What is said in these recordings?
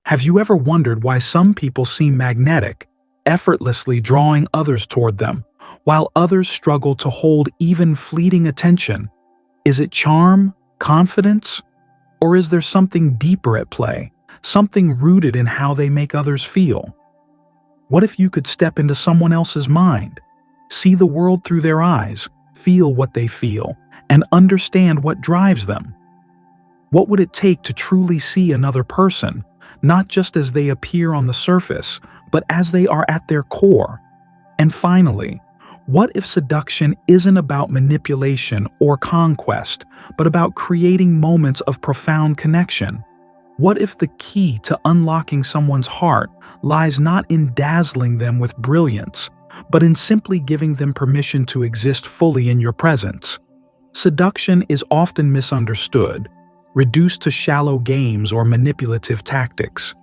Have you ever wondered why some people seem magnetic, effortlessly drawing others toward them, while others struggle to hold even fleeting attention? Is it charm, confidence, or is there something deeper at play, something rooted in how they make others feel? What if you could step into someone else's mind, see the world through their eyes, feel what they feel, and understand what drives them? What would it take to truly see another person, not just as they appear on the surface, but as they are at their core? And finally, what if seduction isn't about manipulation or conquest, but about creating moments of profound connection? What if the key to unlocking someone's heart lies not in dazzling them with brilliance, but in simply giving them permission to exist fully in your presence? Seduction is often misunderstood, reduced to shallow games or manipulative tactics.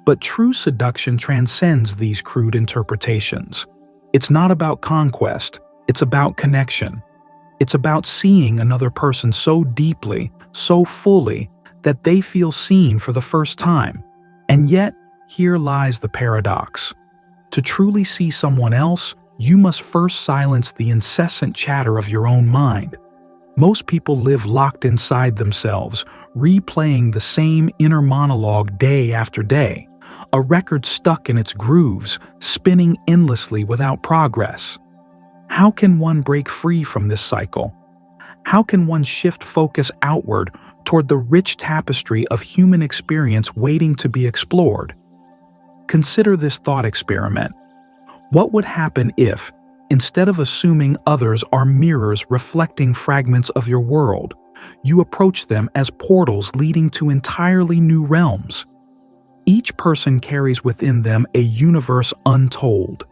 But true seduction transcends these crude interpretations. It's not about conquest, it's about connection. It's about seeing another person so deeply, so fully, that they feel seen for the first time. And yet, here lies the paradox. To truly see someone else, you must first silence the incessant chatter of your own mind. Most people live locked inside themselves, replaying the same inner monologue day after day, a record stuck in its grooves, spinning endlessly without progress. How can one break free from this cycle? How can one shift focus outward toward the rich tapestry of human experience waiting to be explored? Consider this thought experiment. What would happen if, instead of assuming others are mirrors reflecting fragments of your world, you approach them as portals leading to entirely new realms? Each person carries within them a universe untold,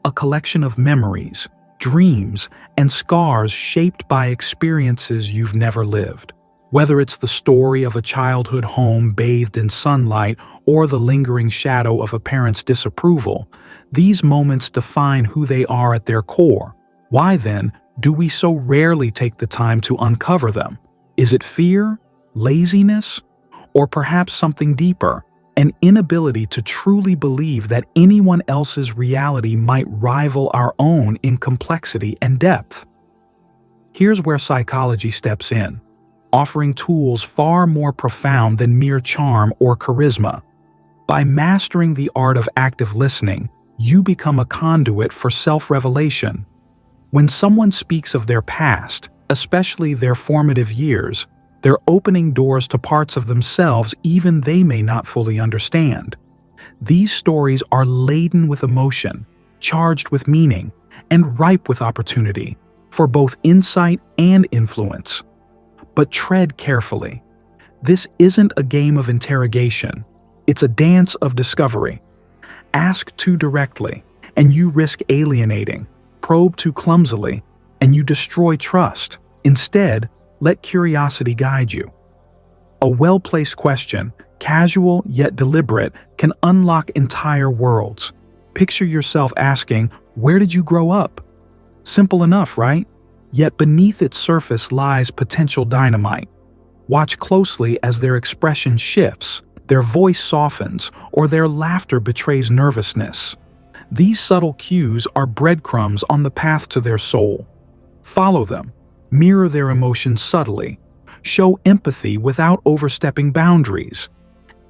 a collection of memories, dreams, and scars shaped by experiences you've never lived. Whether it's the story of a childhood home bathed in sunlight or the lingering shadow of a parent's disapproval, these moments define who they are at their core. Why then do we so rarely take the time to uncover them? Is it fear, laziness, or perhaps something deeper? An inability to truly believe that anyone else's reality might rival our own in complexity and depth. Here's where psychology steps in, offering tools far more profound than mere charm or charisma. By mastering the art of active listening, you become a conduit for self-revelation. When someone speaks of their past, especially their formative years, they're opening doors to parts of themselves even they may not fully understand. These stories are laden with emotion, charged with meaning, and ripe with opportunity for both insight and influence. But tread carefully. This isn't a game of interrogation. It's a dance of discovery. Ask too directly, and you risk alienating. Probe too clumsily, and you destroy trust. Instead, let curiosity guide you. A well-placed question, casual yet deliberate, can unlock entire worlds. Picture yourself asking, "Where did you grow up?" Simple enough, right? Yet beneath its surface lies potential dynamite. Watch closely as their expression shifts, their voice softens, or their laughter betrays nervousness. These subtle cues are breadcrumbs on the path to their soul. Follow them. Mirror their emotions subtly, show empathy without overstepping boundaries.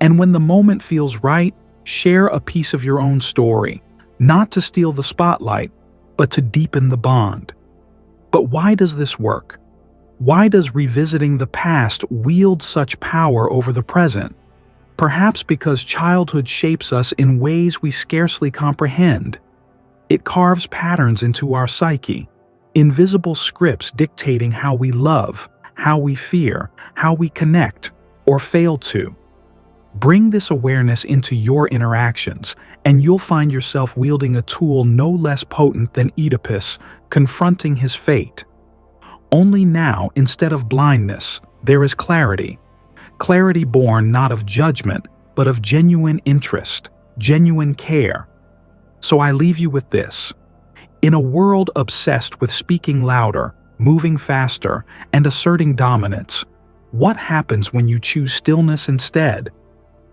And when the moment feels right, share a piece of your own story, not to steal the spotlight, but to deepen the bond. But why does this work? Why does revisiting the past wield such power over the present? Perhaps because childhood shapes us in ways we scarcely comprehend. It carves patterns into our psyche, invisible scripts dictating how we love, how we fear, how we connect, or fail to. Bring this awareness into your interactions, and you'll find yourself wielding a tool no less potent than Oedipus, confronting his fate. Only now, instead of blindness, there is clarity. Clarity born not of judgment, but of genuine interest, genuine care. So I leave you with this. In a world obsessed with speaking louder, moving faster, and asserting dominance, what happens when you choose stillness instead?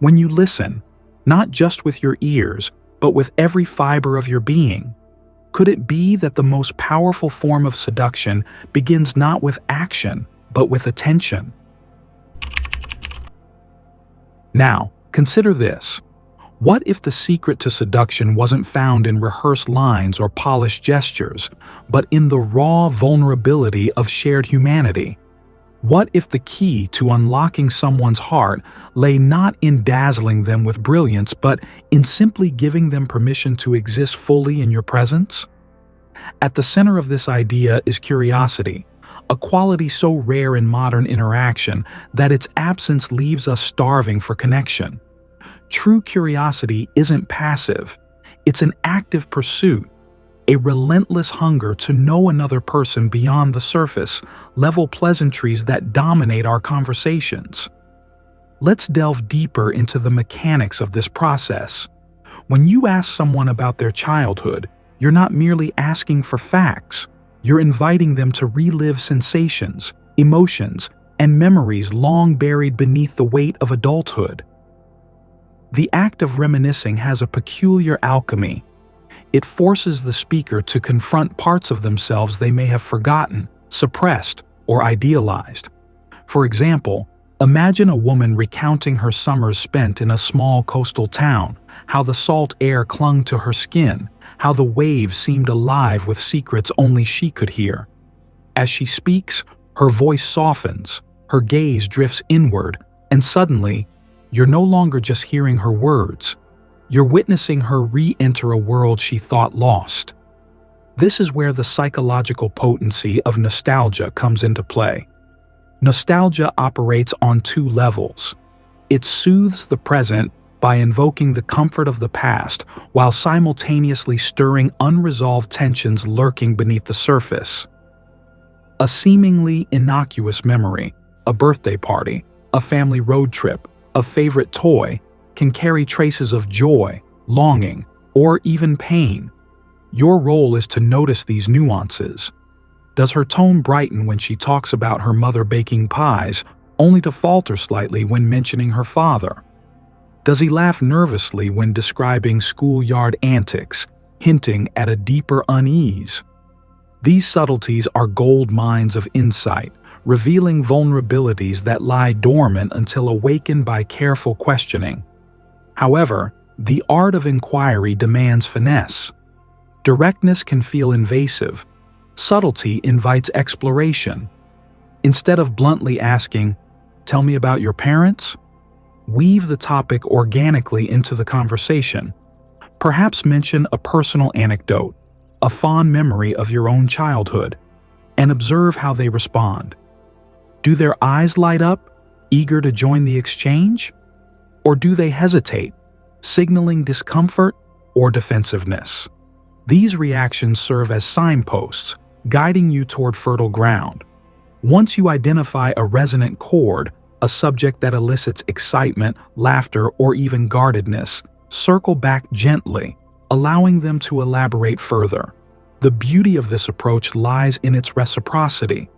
When you listen, not just with your ears, but with every fiber of your being? Could it be that the most powerful form of seduction begins not with action, but with attention? Now, consider this. What if the secret to seduction wasn't found in rehearsed lines or polished gestures, but in the raw vulnerability of shared humanity? What if the key to unlocking someone's heart lay not in dazzling them with brilliance, but in simply giving them permission to exist fully in your presence? At the center of this idea is curiosity, a quality so rare in modern interaction that its absence leaves us starving for connection. True curiosity isn't passive, it's an active pursuit, a relentless hunger to know another person beyond the surface level pleasantries that dominate our conversations. Let's delve deeper into the mechanics of this process. When you ask someone about their childhood, you're not merely asking for facts, you're inviting them to relive sensations, emotions, and memories long buried beneath the weight of adulthood. The act of reminiscing has a peculiar alchemy. It forces the speaker to confront parts of themselves they may have forgotten, suppressed, or idealized. For example, imagine a woman recounting her summers spent in a small coastal town, how the salt air clung to her skin, how the waves seemed alive with secrets only she could hear. As she speaks, her voice softens, her gaze drifts inward, and suddenly, you're no longer just hearing her words. You're witnessing her re-enter a world she thought lost. This is where the psychological potency of nostalgia comes into play. Nostalgia operates on two levels. It soothes the present by invoking the comfort of the past while simultaneously stirring unresolved tensions lurking beneath the surface. A seemingly innocuous memory, a birthday party, a family road trip, a favorite toy, can carry traces of joy, longing, or even pain. Your role is to notice these nuances. Does her tone brighten when she talks about her mother baking pies, only to falter slightly when mentioning her father? Does he laugh nervously when describing schoolyard antics, hinting at a deeper unease? These subtleties are gold mines of insight, revealing vulnerabilities that lie dormant until awakened by careful questioning. However, the art of inquiry demands finesse. Directness can feel invasive. Subtlety invites exploration. Instead of bluntly asking, "Tell me about your parents?" weave the topic organically into the conversation. Perhaps mention a personal anecdote, a fond memory of your own childhood, and observe how they respond. Do their eyes light up, eager to join the exchange? Or do they hesitate, signaling discomfort or defensiveness? These reactions serve as signposts, guiding you toward fertile ground. Once you identify a resonant chord, a subject that elicits excitement, laughter, or even guardedness, circle back gently, allowing them to elaborate further. The beauty of this approach lies in its reciprocity.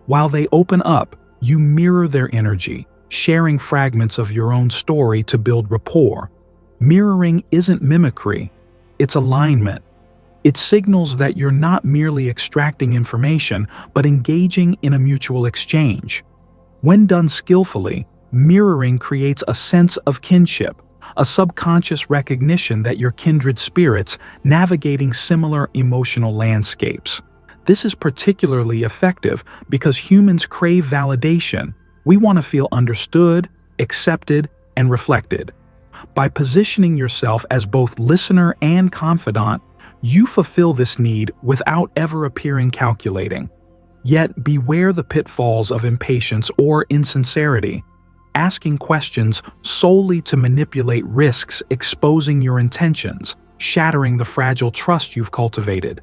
While they open up, you mirror their energy, sharing fragments of your own story to build rapport. Mirroring isn't mimicry, it's alignment. It signals that you're not merely extracting information, but engaging in a mutual exchange. When done skillfully, mirroring creates a sense of kinship, a subconscious recognition that you're kindred spirits navigating similar emotional landscapes. This is particularly effective because humans crave validation. We want to feel understood, accepted, and reflected. By positioning yourself as both listener and confidant, you fulfill this need without ever appearing calculating. Yet beware the pitfalls of impatience or insincerity. Asking questions solely to manipulate risks exposing your intentions, shattering the fragile trust you've cultivated.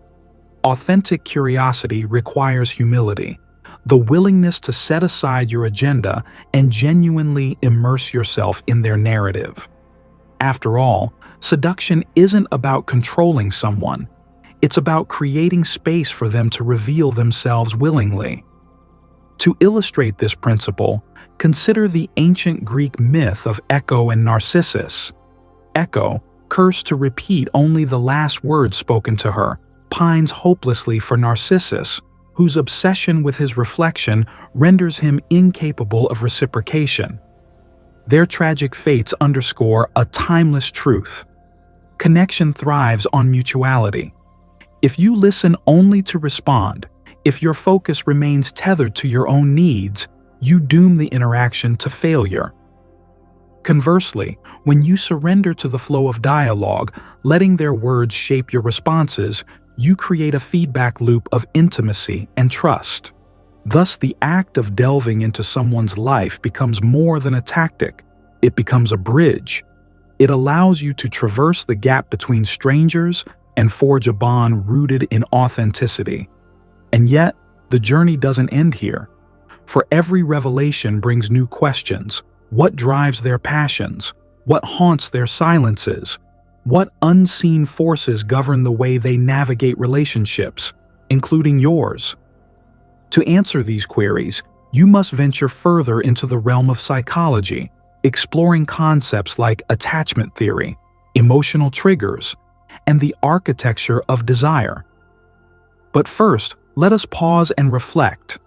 Authentic curiosity requires humility, the willingness to set aside your agenda and genuinely immerse yourself in their narrative. After all, seduction isn't about controlling someone. It's about creating space for them to reveal themselves willingly. To illustrate this principle, consider the ancient Greek myth of Echo and Narcissus. echo, cursed to repeat only the last words spoken to her, pines hopelessly for Narcissus, whose obsession with his reflection renders him incapable of reciprocation. Their tragic fates underscore a timeless truth. Connection thrives on mutuality. If you listen only to respond, if your focus remains tethered to your own needs, you doom the interaction to failure. Conversely, when you surrender to the flow of dialogue, letting their words shape your responses, you create a feedback loop of intimacy and trust. Thus, the act of delving into someone's life becomes more than a tactic. It becomes a bridge. It allows you to traverse the gap between strangers and forge a bond rooted in authenticity. And yet, the journey doesn't end here. For every revelation brings new questions. What drives their passions? What haunts their silences? What unseen forces govern the way they navigate relationships, including yours? To answer these queries, you must venture further into the realm of psychology, exploring concepts like attachment theory, emotional triggers, and the architecture of desire. But first, let us pause and reflect.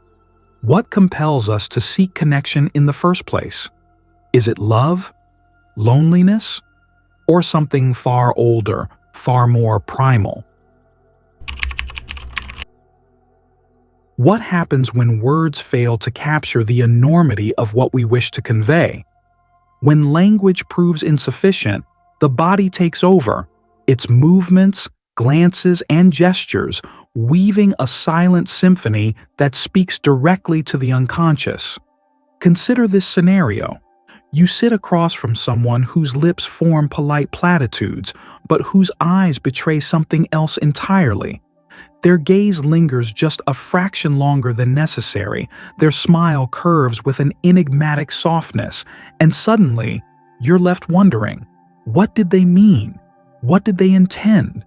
What compels us to seek connection in the first place? Is it love, loneliness, or something far older, far more primal? What happens when words fail to capture the enormity of what we wish to convey? When language proves insufficient, the body takes over, its movements, glances, and gestures weaving a silent symphony that speaks directly to the unconscious. Consider this scenario. You sit across from someone whose lips form polite platitudes, but whose eyes betray something else entirely. Their gaze lingers just a fraction longer than necessary, their smile curves with an enigmatic softness, and suddenly, you're left wondering, what did they mean? What did they intend?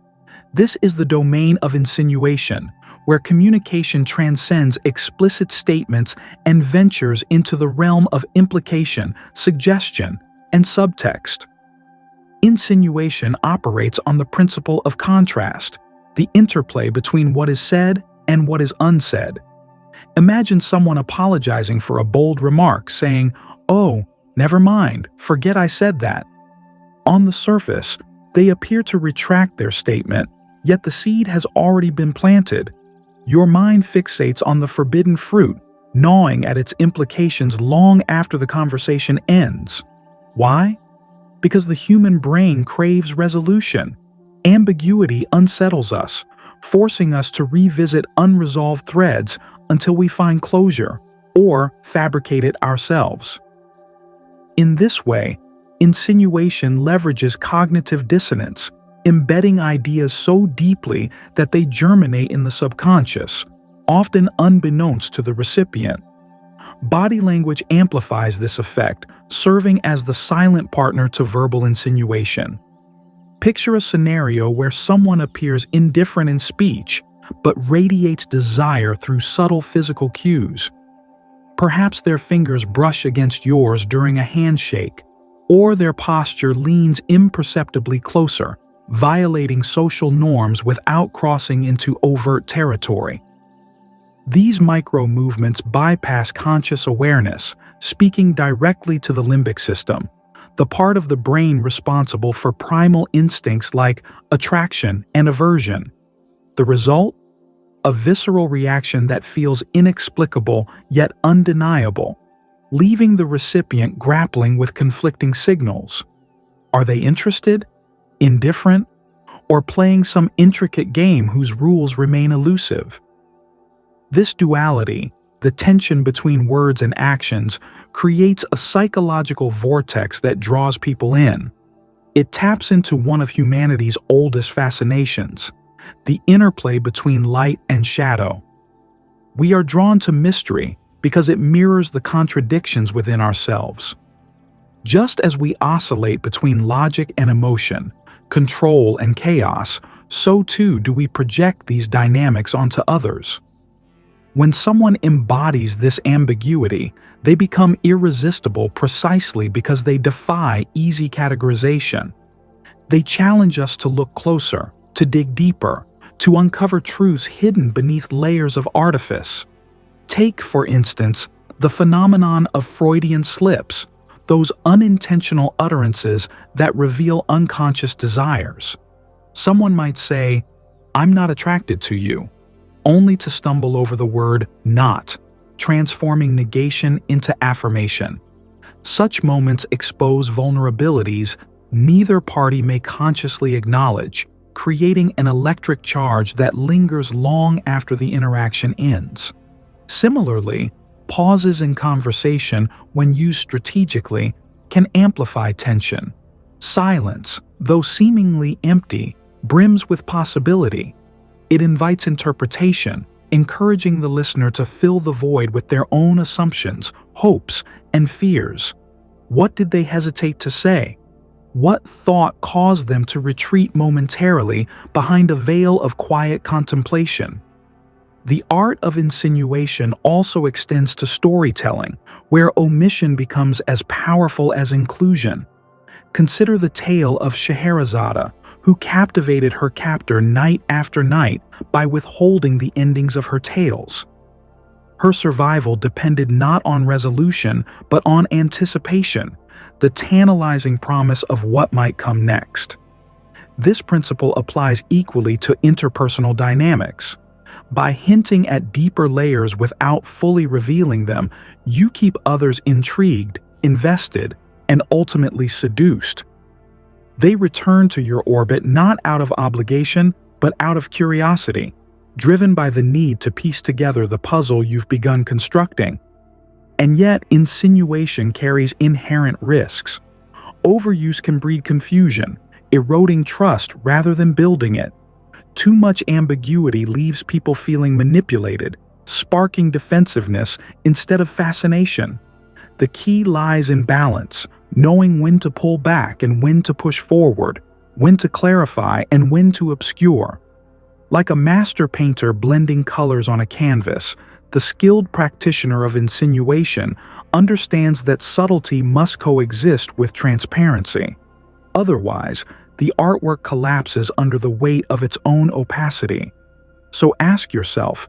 This is the domain of insinuation, where communication transcends explicit statements and ventures into the realm of implication, suggestion, and subtext. Insinuation operates on the principle of contrast, the interplay between what is said and what is unsaid. Imagine someone apologizing for a bold remark, saying, "Oh, never mind, forget I said that." On the surface, they appear to retract their statement, yet the seed has already been planted. Your mind fixates on the forbidden fruit, gnawing at its implications long after the conversation ends. Why? Because the human brain craves resolution. Ambiguity unsettles us, forcing us to revisit unresolved threads until we find closure or fabricate it ourselves. In this way, insinuation leverages cognitive dissonance, embedding ideas so deeply that they germinate in the subconscious, often unbeknownst to the recipient. Body language amplifies this effect, serving as the silent partner to verbal insinuation. Picture a scenario where someone appears indifferent in speech, but radiates desire through subtle physical cues. Perhaps their fingers brush against yours during a handshake, or their posture leans imperceptibly closer, violating social norms without crossing into overt territory. These micro-movements bypass conscious awareness, speaking directly to the limbic system, the part of the brain responsible for primal instincts like attraction and aversion. The result? A visceral reaction that feels inexplicable yet undeniable, leaving the recipient grappling with conflicting signals. Are they interested, indifferent, or playing some intricate game whose rules remain elusive? This duality, the tension between words and actions, creates a psychological vortex that draws people in. It taps into one of humanity's oldest fascinations, the interplay between light and shadow. We are drawn to mystery because it mirrors the contradictions within ourselves. Just as we oscillate between logic and emotion, control and chaos, so too do we project these dynamics onto others. When someone embodies this ambiguity, they become irresistible precisely because they defy easy categorization. They challenge us to look closer, to dig deeper, to uncover truths hidden beneath layers of artifice. Take, for instance, the phenomenon of Freudian slips, those unintentional utterances that reveal unconscious desires. Someone might say, "I'm not attracted to you," only to stumble over the word "not," transforming negation into affirmation. Such moments expose vulnerabilities neither party may consciously acknowledge, creating an electric charge that lingers long after the interaction ends. Similarly, pauses in conversation, when used strategically, can amplify tension. Silence, though seemingly empty, brims with possibility. It invites interpretation, encouraging the listener to fill the void with their own assumptions, hopes, and fears. What did they hesitate to say? What thought caused them to retreat momentarily behind a veil of quiet contemplation? The art of insinuation also extends to storytelling, where omission becomes as powerful as inclusion. Consider the tale of Scheherazade, who captivated her captor night after night by withholding the endings of her tales. Her survival depended not on resolution, but on anticipation, the tantalizing promise of what might come next. This principle applies equally to interpersonal dynamics. By hinting at deeper layers without fully revealing them, you keep others intrigued, invested, and ultimately seduced. They return to your orbit not out of obligation, but out of curiosity, driven by the need to piece together the puzzle you've begun constructing. And yet, insinuation carries inherent risks. Overuse can breed confusion, eroding trust rather than building it. Too much ambiguity leaves people feeling manipulated, sparking defensiveness instead of fascination. The key lies in balance, knowing when to pull back and when to push forward, when to clarify and when to obscure. Like a master painter blending colors on a canvas, the skilled practitioner of insinuation understands that subtlety must coexist with transparency. Otherwise, the artwork collapses under the weight of its own opacity. So ask yourself,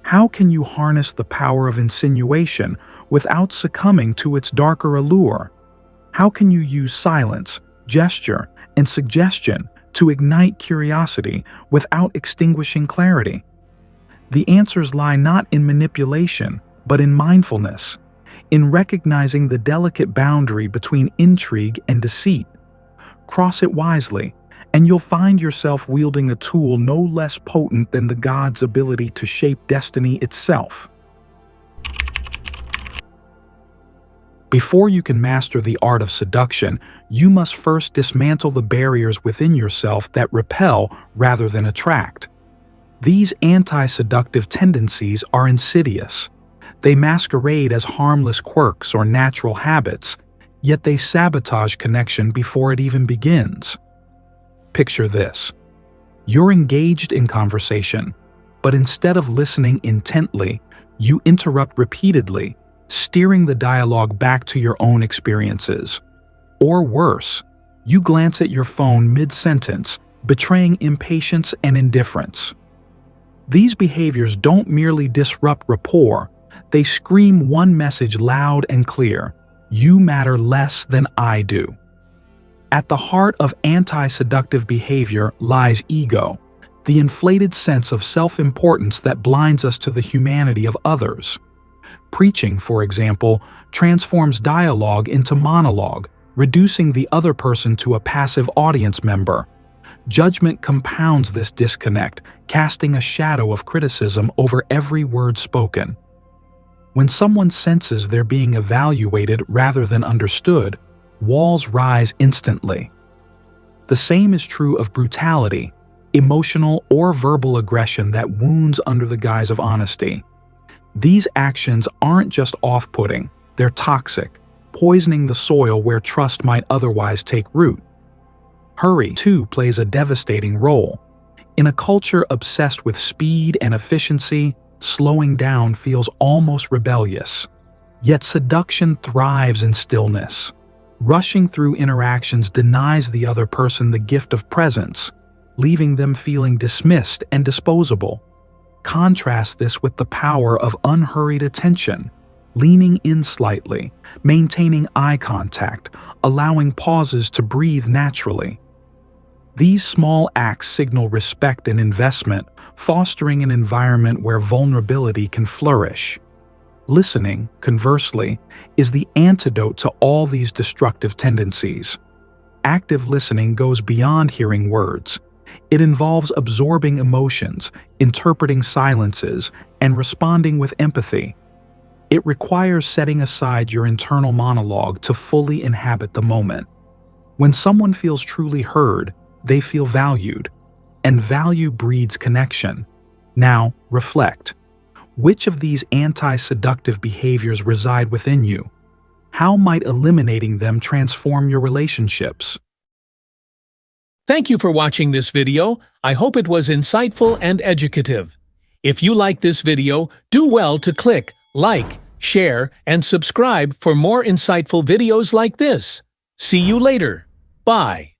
how can you harness the power of insinuation without succumbing to its darker allure? How can you use silence, gesture, and suggestion to ignite curiosity without extinguishing clarity? The answers lie not in manipulation, but in mindfulness, in recognizing the delicate boundary between intrigue and deceit. Cross it wisely, and you'll find yourself wielding a tool no less potent than the god's ability to shape destiny itself. Before you can master the art of seduction, you must first dismantle the barriers within yourself that repel rather than attract. These anti-seductive tendencies are insidious. They masquerade as harmless quirks or natural habits, yet they sabotage connection before it even begins. Picture this. You're engaged in conversation, but instead of listening intently, you interrupt repeatedly, steering the dialogue back to your own experiences. Or worse, you glance at your phone mid-sentence, betraying impatience and indifference. These behaviors don't merely disrupt rapport, they scream one message loud and clear: you matter less than I do. At the heart of anti-seductive behavior lies ego, the inflated sense of self-importance that blinds us to the humanity of others. Preaching, for example, transforms dialogue into monologue, reducing the other person to a passive audience member. Judgment compounds this disconnect, casting a shadow of criticism over every word spoken. When someone senses they're being evaluated rather than understood, walls rise instantly. The same is true of brutality, emotional or verbal aggression that wounds under the guise of honesty. These actions aren't just off-putting, they're toxic, poisoning the soil where trust might otherwise take root. Hurry, too, plays a devastating role. In a culture obsessed with speed and efficiency, slowing down feels almost rebellious. Yet seduction thrives in stillness. Rushing through interactions denies the other person the gift of presence, leaving them feeling dismissed and disposable. Contrast this with the power of unhurried attention, leaning in slightly, maintaining eye contact, allowing pauses to breathe naturally. These small acts signal respect and investment, fostering an environment where vulnerability can flourish. Listening, conversely, is the antidote to all these destructive tendencies. Active listening goes beyond hearing words. It involves absorbing emotions, interpreting silences, and responding with empathy. It requires setting aside your internal monologue to fully inhabit the moment. When someone feels truly heard, they feel valued, and value breeds connection. Now, reflect. Which of these anti-seductive behaviors reside within you? How might eliminating them transform your relationships? Thank you for watching this video. I hope it was insightful and educative. If you like this video, do well to click like, share, and subscribe for more insightful videos like this. See you later. Bye.